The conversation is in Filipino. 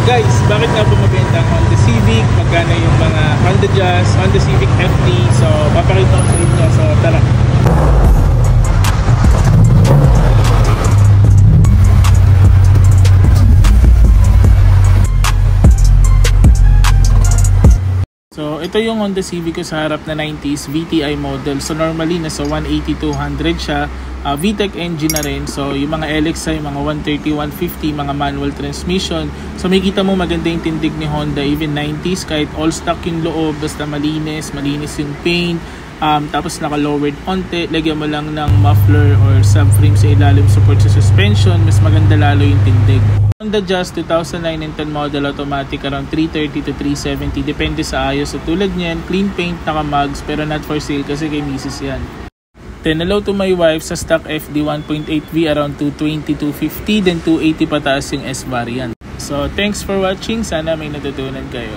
Guys, bakit nga bumabenta ang Honda Civic? Magkano yung mga Honda Jazz, Honda Civic FT? So, papakita ko sa inyo. So, tara! So, ito yung Honda Civic ko sa harap na 90s VTI model. So, normally nasa 180-200 siya. VTEC engine na rin. So, yung mga LXi, mga 130-150, mga manual transmission. So, may kita mo maganda yung tindig ni Honda. Even 90s, kahit all stock yung loob, basta malinis yung paint. Tapos naka-lowered onte. Lagyan mo lang ng muffler or subframe sa ilalim, support sa suspension. Mas maganda lalo yung tindig. Honda Jazz 2009 and 10 model, automatic, around 330 to 370. Depende sa ayos. So, tulad niyan, clean paint, naka-mugs, pero not for sale kasi kay misis yan. Then, hello to my wife sa stock FD 1.8V, around 220-250, then 280 pataas yung S variant. So, thanks for watching. Sana may natutunan kayo.